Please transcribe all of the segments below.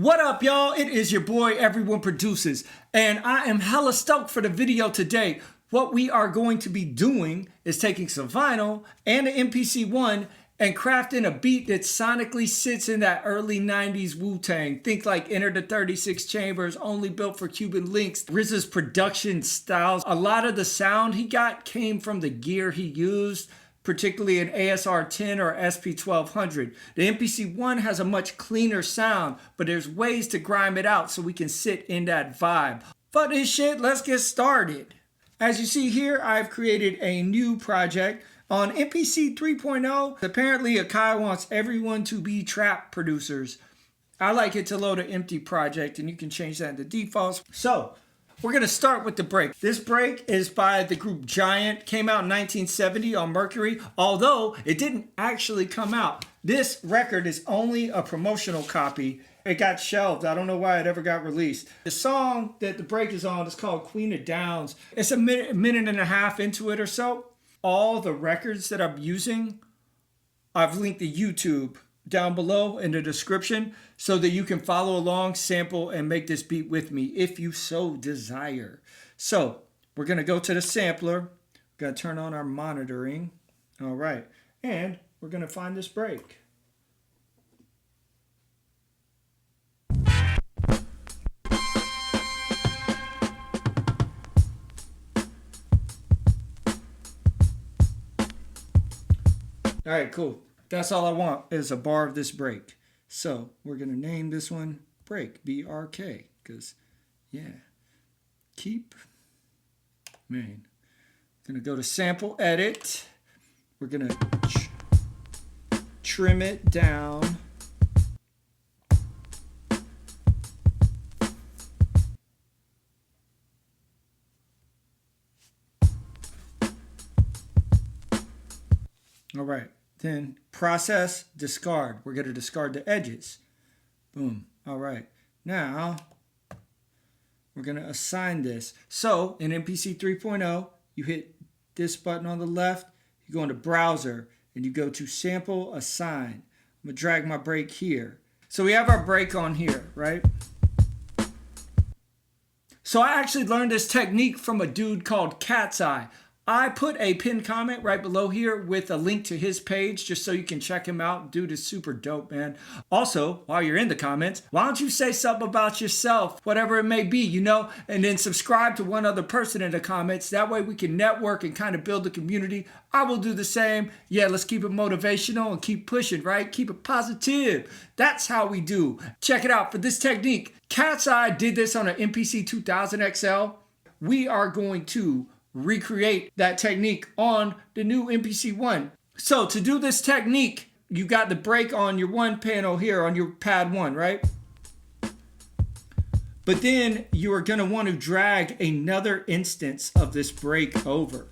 What up, y'all? It is your boy, Everyone Produces, and I am hella stoked for the video today. What we are going to be doing is taking some vinyl and an MPC One and crafting a beat that sonically sits in that early 90s Wu-Tang. Think like Enter the 36 Chambers, only built for Cuban links. RZA's production styles. A lot of the sound he got came from the gear he used, particularly an ASR 10 or SP 1200. The MPC One has a much cleaner sound, but there's ways to grime it out so we can sit in that vibe. Fuck this shit, let's get started. As you see here, I've created a new project on MPC 3.0. Apparently, Akai wants everyone to be trap producers. I like it to load an empty project, and you can change that into defaults. So, we're going to start with the break. This break is by the group Giant. Came out in 1970 on Mercury, although it didn't actually come out. This record is only a promotional copy. It got shelved. I don't know why it ever got released. The song that the break is on is called Queen of Downs. It's a minute and a half into it or so. All the records that I'm using, I've linked to YouTube down below in the description so that you can follow along, sample, and make this beat with me if you so desire. So we're going to go to the sampler. We're going to turn on our monitoring. All right. And we're going to find this break. All right, cool. That's all I want is a bar of this break. So we're going to name this one Break, B-R-K, because, yeah, keep, man. Going to go to sample edit. We're going to trim it down. All right. Then process, discard. We're going to discard the edges. Boom. All right. Now, we're going to assign this. So, in MPC 3.0, you hit this button on the left, you go into browser, and you go to sample, assign. I'm going to drag my break here. So we have our break on here, right? So I actually learned this technique from a dude called Cat's Eye. I put a pinned comment right below here with a link to his page just so you can check him out. Dude is super dope, man. Also, while you're in the comments, why don't you say something about yourself, whatever it may be, you know, and then subscribe to one other person in the comments. That way we can network and kind of build a community. I will do the same. Yeah, let's keep it motivational and keep pushing, right? Keep it positive. That's how we do. Check it out for this technique. Cat's Eye did this on an MPC 2000 XL. We are going to recreate that technique on the new MPC One. So to do this technique, you got the break on your one panel here on your pad one, right? But then you are going to want to drag another instance of this break over.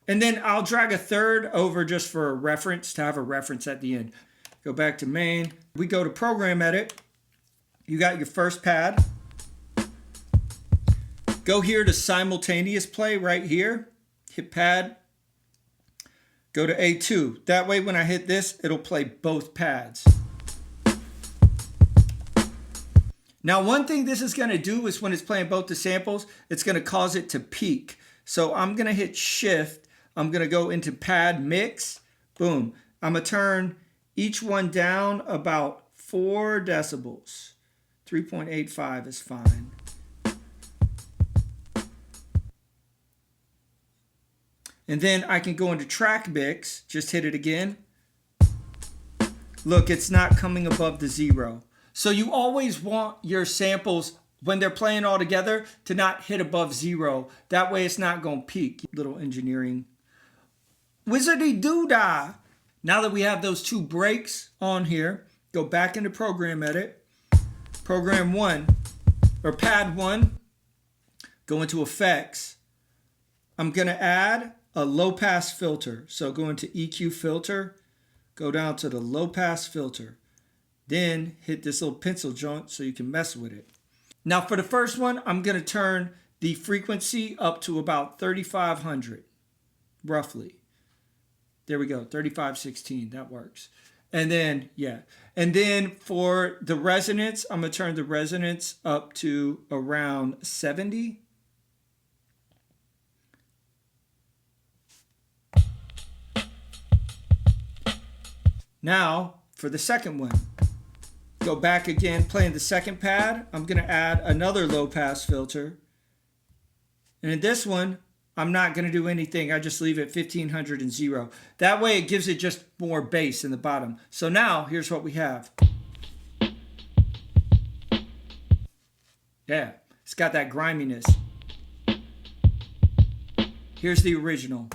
And then I'll drag a third over just for a reference, to have a reference at the end. Go back to main. We go to program edit. You got your first pad. Go here to simultaneous play right here. Hit pad. Go to A2. That way when I hit this, it'll play both pads. Now one thing this is going to do is when it's playing both the samples, it's going to cause it to peak. So I'm going to hit shift. I'm going to go into pad mix. Boom. I'm going to turn each one down about 4 decibels. 3.85 is fine. And then I can go into track mix, just hit it again. Look, it's not coming above the 0. So you always want your samples, when they're playing all together, to not hit above 0. That way it's not going to peak. Little engineering. Wizardy doodah. Now that we have those 2 breaks on here, go back into program edit. Program 1, or pad 1. Go into effects. I'm going to add a low-pass filter. So go into EQ filter, go down to the low-pass filter. Then hit this little pencil joint so you can mess with it. Now for the first one, I'm going to turn the frequency up to about 3,500, roughly. There we go, 3516, that works. And then, yeah. And then for the resonance, I'm going to turn the resonance up to around 70. Now, for the second one, go back again, playing the second pad. I'm going to add another low pass filter. And in this one, I'm not going to do anything. I just leave it 1500 and 0. That way it gives it just more bass in the bottom. So now, here's what we have. Yeah, it's got that griminess. Here's the original.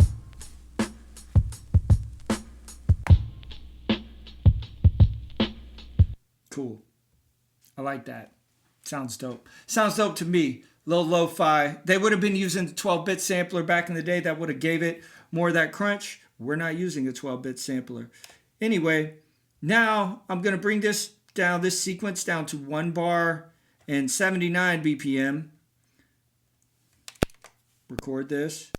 Cool. I like that. Sounds dope. Sounds dope to me. Little lo-fi. They would have been using the 12-bit sampler back in the day. That would have gave it more of that crunch. We're not using a 12-bit sampler. Anyway, now I'm going to bring this down, this sequence down to 1 bar and 79 BPM. Record this.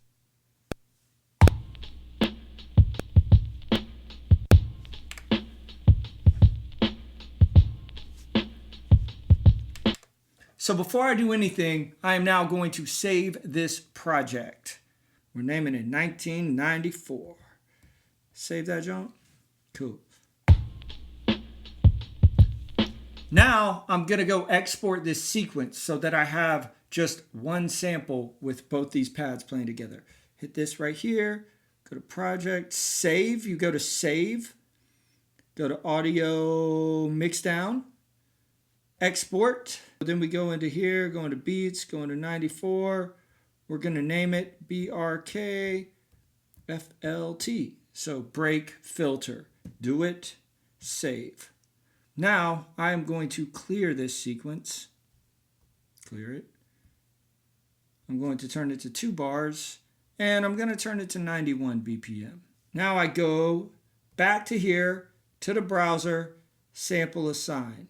So before I do anything, I am now going to save this project. We're naming it 1994. Save that, John? Cool. Now I'm going to go export this sequence so that I have just one sample with both these pads playing together. Hit this right here. Go to project, save. You go to save. Go to audio mixdown. Export. Then we go into here, go into beats, go into 94. We're going to name it BRK FLT. So break filter. Do it. Save. Now I am going to clear this sequence. Clear it. I'm going to turn it to 2 bars. And I'm going to turn it to 91 BPM. Now I go back to here, to the browser, sample assign.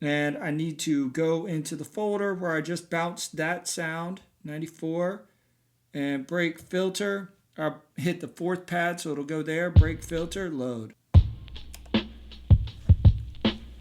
And I need to go into the folder where I just bounced that sound, 94, and break filter. I'll hit the 4th pad, so it'll go there. Break filter, load. All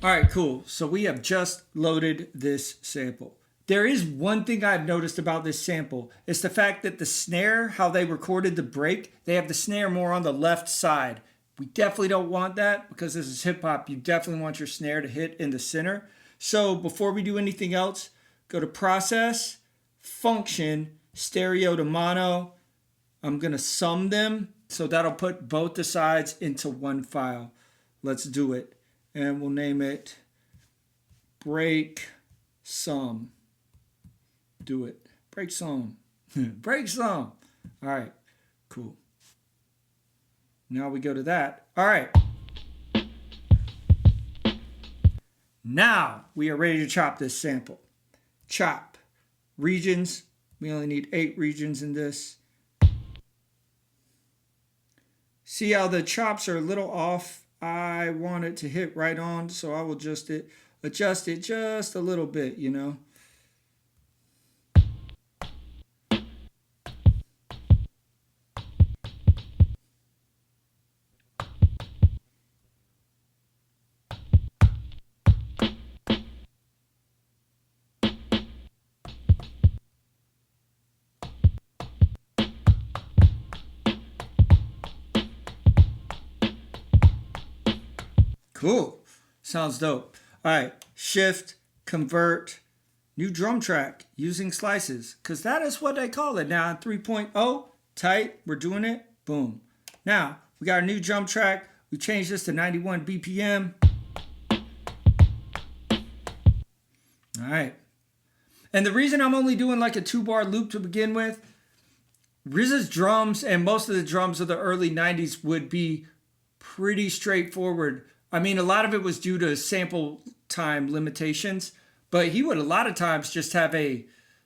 right, cool. So we have just loaded this sample. There is one thing I've noticed about this sample. It's the fact that the snare, how they recorded the break, they have the snare more on the left side. We definitely don't want that because this is hip hop. You definitely want your snare to hit in the center. So before we do anything else, go to process, function, stereo to mono. I'm going to sum them. So that'll put both the sides into one file. Let's do it. And we'll name it break sum. Do it. Break sum. Break sum. All right. Cool. Now we go to that. All right. Now we are ready to chop this sample. Chop. Regions. We only need 8 regions in this. See how the chops are a little off? I want it to hit right on, so I will adjust it just a little bit, you know. Cool. Sounds dope. All right. Shift, convert, new drum track using slices, because that is what they call it now. 3.0, tight. We're doing it. Boom. Now, we got a new drum track. We changed this to 91 BPM. All right. And the reason I'm only doing like a 2-bar loop to begin with, RZA's drums and most of the drums of the early 90s would be pretty straightforward. I mean, a lot of it was due to sample time limitations, but he would a lot of times just have a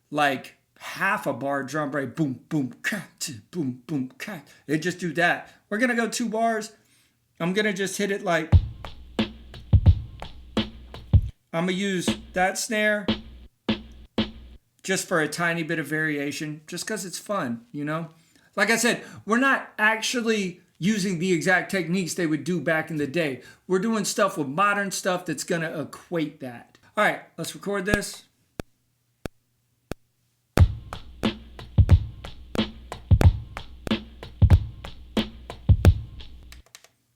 like half a bar drum break, boom, boom, cat, boom, boom, cat. It just do that. We're gonna go 2 bars. I'm gonna just hit it like, I'm gonna use that snare just for a tiny bit of variation, just because it's fun, you know? Like I said, we're not actually using the exact techniques they would do back in the day. We're doing stuff with modern stuff that's going to equate that. All right, let's record this.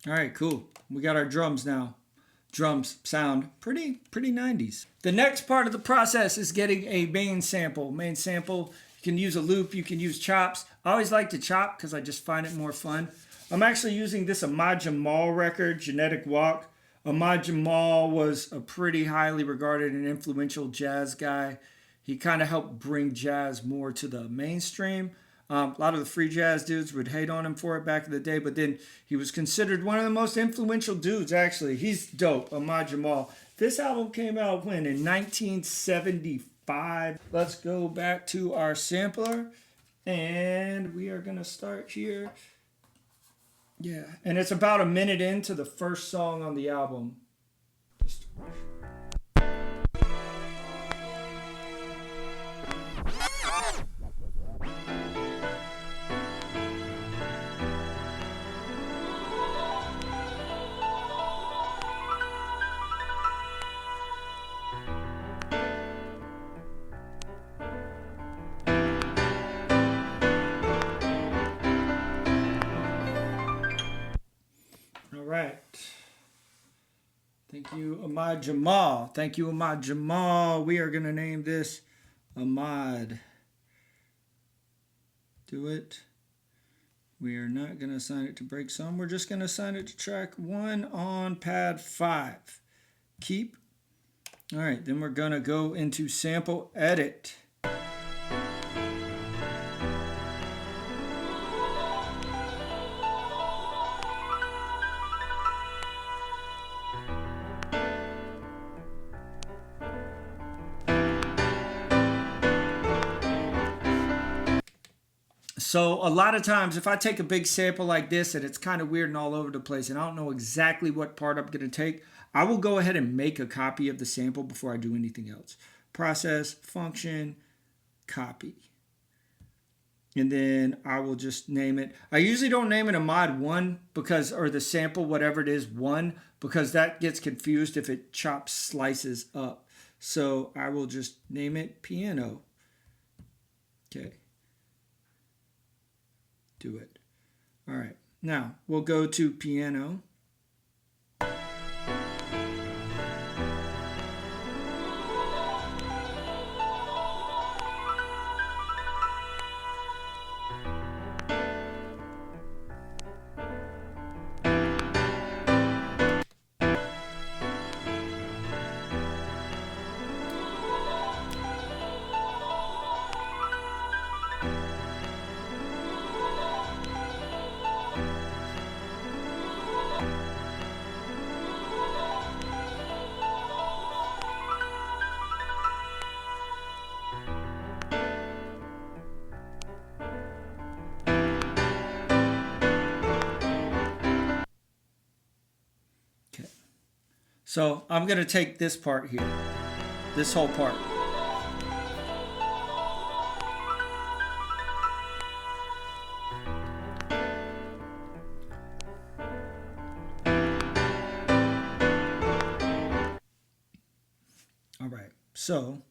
All right, cool. We got our drums now. Drums sound pretty 90s. The next part of the process is getting a main sample. Main sample, you can use a loop, you can use chops. I always like to chop because I just find it more fun. I'm actually using this Ahmad Jamal record, Genetic Walk. Ahmad Jamal was a pretty highly regarded and influential jazz guy. He kind of helped bring jazz more to the mainstream. A lot of the free jazz dudes would hate on him for it back in the day, but then he was considered one of the most influential dudes, actually. He's dope, Ahmad Jamal. This album came out when? In 1975. Let's go back to our sampler, and we are going to start here. Yeah, and it's about a minute into the first song on the album. Right. Thank you, Ahmad Jamal. Thank you, Ahmad Jamal. We are going to name this Ahmad. Do it. We are not going to assign it to break some. We're just going to assign it to track 1 on pad 5. Keep. All right. Then we're going to go into sample edit. So a lot of times if I take a big sample like this and it's kind of weird and all over the place and I don't know exactly what part I'm going to take, I will go ahead and make a copy of the sample before I do anything else. Process, function, copy. And then I will just name it. I usually don't name it Ahmad 1 because, or the sample, whatever it is, 1, because that gets confused if it chops slices up. So I will just name it piano. Okay. Do it. All right. Now we'll go to piano. So I'm going to take this part here, this whole part. All right, so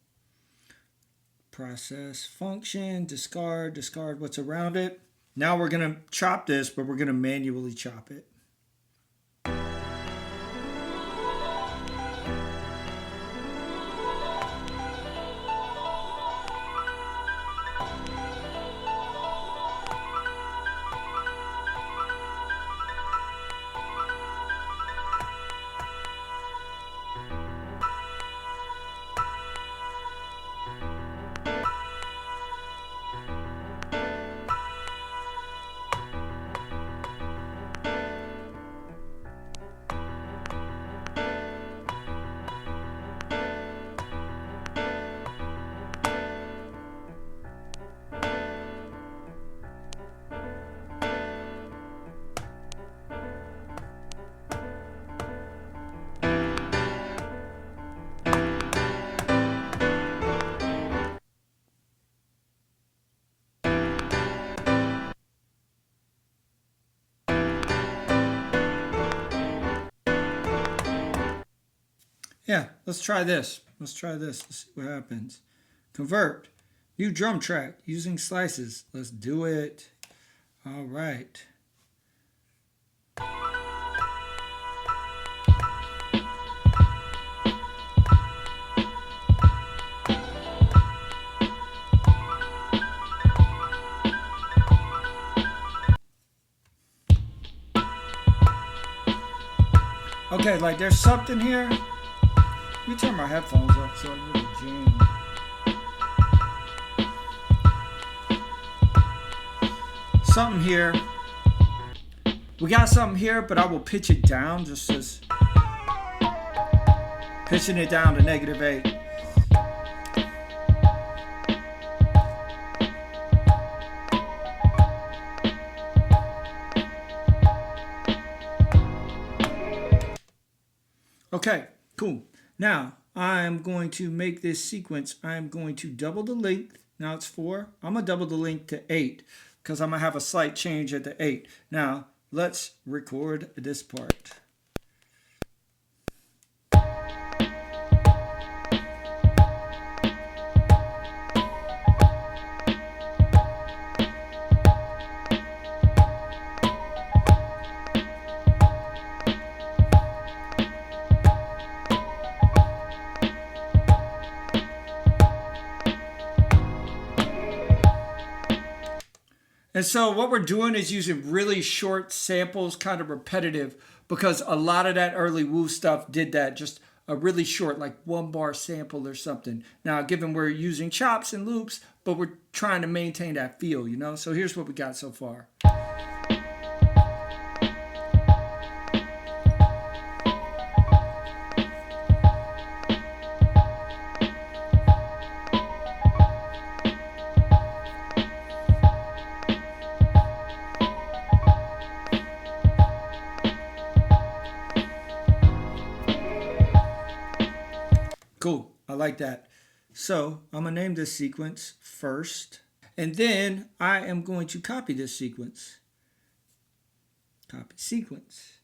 process, function, discard what's around it. Now we're going to chop this, but we're going to manually chop it. Yeah, let's try this. Let's try this. Let's see what happens. Convert. New drum track using slices. Let's do it. All right. Okay, like there's something here. Let me turn my headphones up so I really jam. Something here. We got something here, but I will pitch it down just as pitching it down to -8. Okay, cool. Now, I'm going to make this sequence. I'm going to double the length. Now it's 4. I'm going to double the length to 8 because I'm going to have a slight change at the 8. Now, let's record this part. And so what we're doing is using really short samples, kind of repetitive, because a lot of that early Wu stuff did that, just a really short, like 1 bar sample or something. Now, given we're using chops and loops, but we're trying to maintain that feel, you know? So here's what we got so far. Cool, I like that. So I'm gonna name this sequence first, and then I am going to copy this sequence. Copy sequence.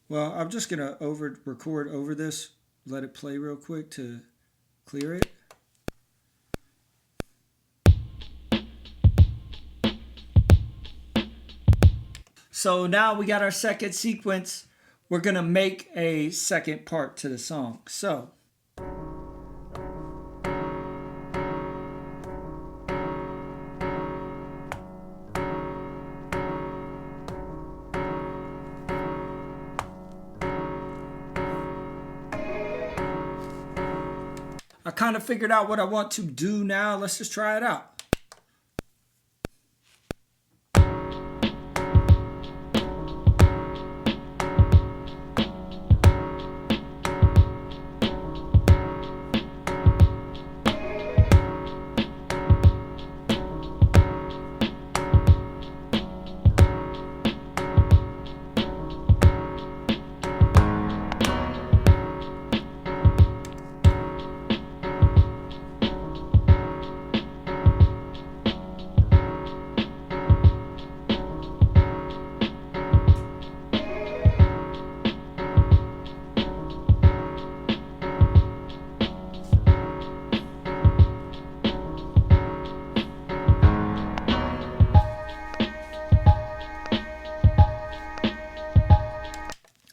Well, I'm just gonna record over this, let it play real quick to clear it. So now we got our second sequence. We're gonna make a second part to the song. So I kind of figured out what I want to do now. Let's just try it out.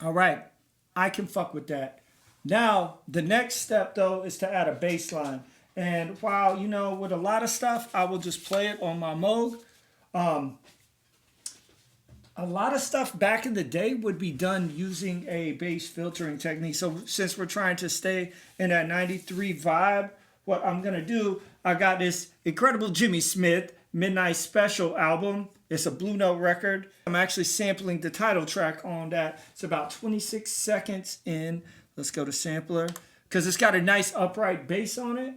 All right, I can fuck with that. Now, the next step, though, is to add a bass line. And while, you know, with a lot of stuff, I will just play it on my Moog. A lot of stuff back in the day would be done using a bass filtering technique. So since we're trying to stay in that 93 vibe, what I'm going to do, I got this incredible Jimmy Smith Midnight Special album. It's a Blue Note record. I'm actually sampling the title track on that. It's about 26 seconds in. Let's go to sampler because it's got a nice upright bass on it.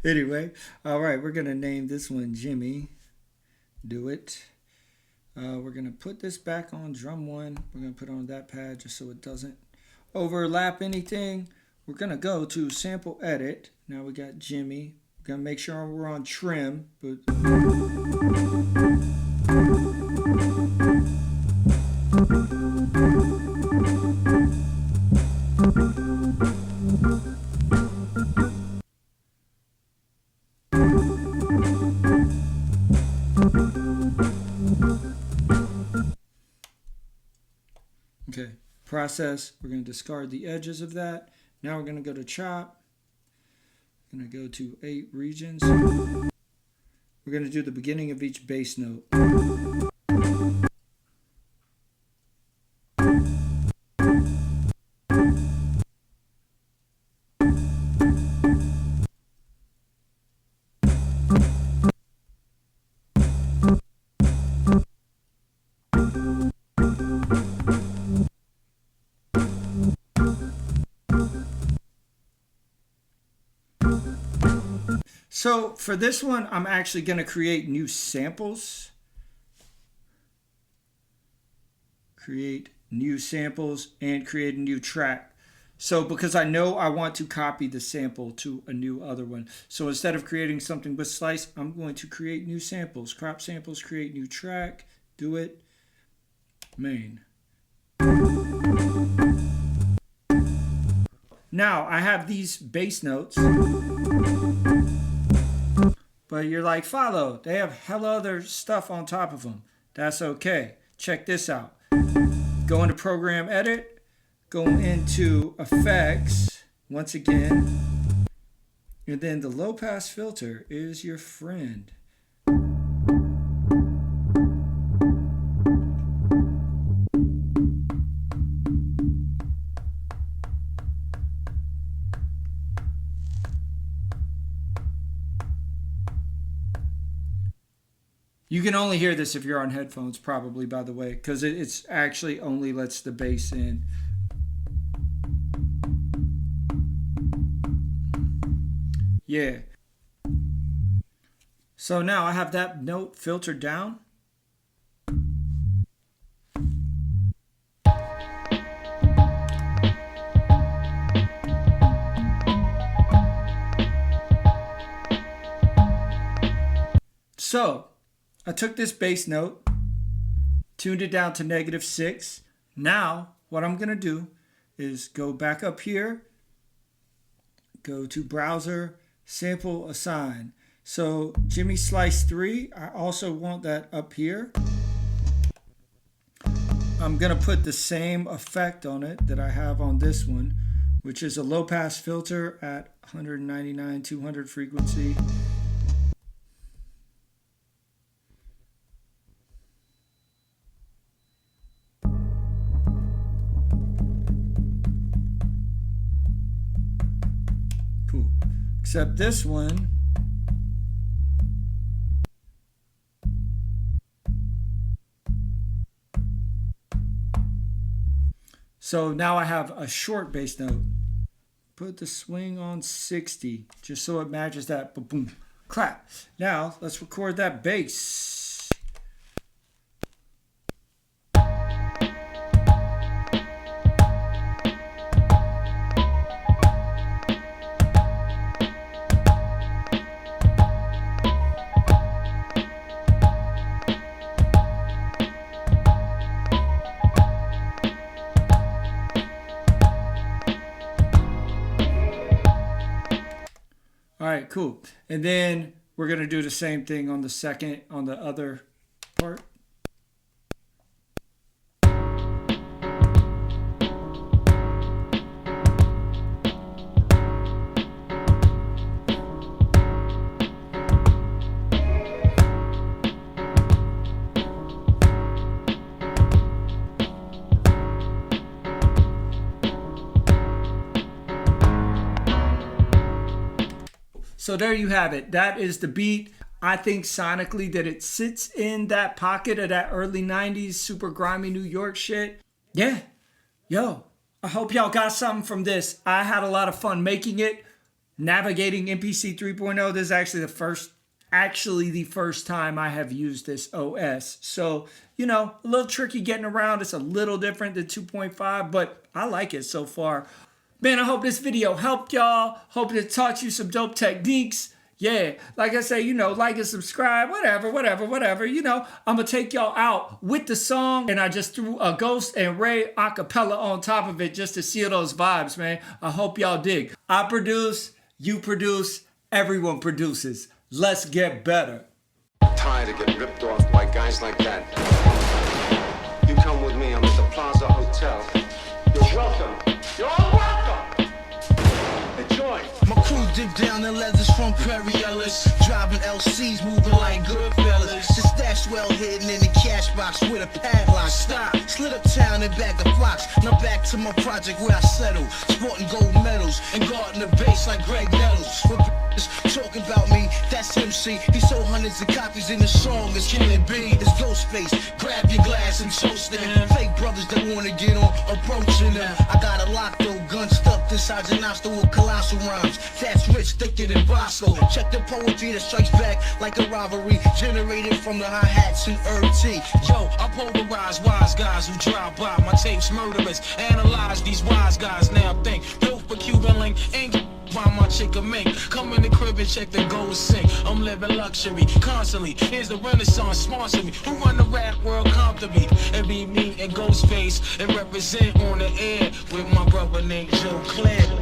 Anyway, all right, we're gonna name this one Jimmy. Do it. We're gonna put this back on drum one. We're gonna put on that pad just so it doesn't overlap anything. We're gonna go to sample edit. Now we got Jimmy. We're gonna make sure we're on trim. But okay, process. We're going to discard the edges of that. Now we're going to go to chop. We're going to go to 8 regions. We're going to do the beginning of each bass note. So for this one, I'm actually going to create new samples. Create new samples and create a new track. So because I know I want to copy the sample to a new other one. So instead of creating something with slice, I'm going to create new samples. Crop samples, create new track, do it, main. Now I have these bass notes. But you're like, follow, they have hella other stuff on top of them. That's okay. Check this out. Go into program edit, go into effects once again, and then the low pass filter is your friend. You can only hear this if you're on headphones, probably, by the way, because it's actually only lets the bass in. Yeah. So now I have that note filtered down. So I took this bass note, tuned it down to -6. Now, what I'm going to do is go back up here, go to browser, sample assign. So Jimmy Slice 3, I also want that up here. I'm going to put the same effect on it that I have on this one, which is a low pass filter at 199, 200 frequency. Except this one, so now I have a short bass note. Put the swing on 60, just so it matches that. Boom, boom, clap. Now let's record that bass. All right, cool. And then we're going to do the same thing on the second, on the other part. So there you have it. That is the beat. I think sonically that it sits in that pocket of that early 90s super grimy New York shit. Yeah. Yo, I hope y'all got something from this. I had a lot of fun making it. Navigating MPC 3.0. This is actually the first time I have used this OS. So, you know, a little tricky getting around. It's a little different than 2.5, but I like it so far. Man, I hope this video helped y'all. Hope it taught you some dope techniques. Yeah, like I say, you know, like and subscribe, whatever. You know, I'm going to take y'all out with the song. And I just threw a Ghost and Ray acapella on top of it just to seal those vibes, man. I hope y'all dig. I produce, you produce, everyone produces. Let's get better. Tired of getting ripped off by guys like that. You come with me, I'm at the Plaza Hotel. You're welcome. You're all welcome. Enjoy. My crew dip down in leathers from Perry Ellis. Driving LCs, moving like good fellas. The stash well hidden in the cash box with a padlock. Stop, slid up town and bag of flocks. Now back to my project where I settle. Sporting gold medals and guarding the base like Greg Nettles. Talking about me, that's MC. He sold hundreds of copies in the song. It's Killing B, it's Ghostface. Grab your glass and toast them. Fake brothers that wanna get on, approaching them. I got a lock though, gun stuffed inside your nostril with colossal rhymes. That's rich, thicker than Bosco. Check the poetry that strikes back like a rivalry, generated from the hi-hats and T. Yo, I polarize wise guys who drive by. My tapes murderous. Analyze these wise guys now think. Built for Cuban link, ain't why my chick a mink. Come in the crib and check the gold sink. I'm living luxury constantly. Here's the Renaissance sponsor me. Who run the rap world comfortably? It be me and Ghostface and represent on the air with my brother named Joe Clan.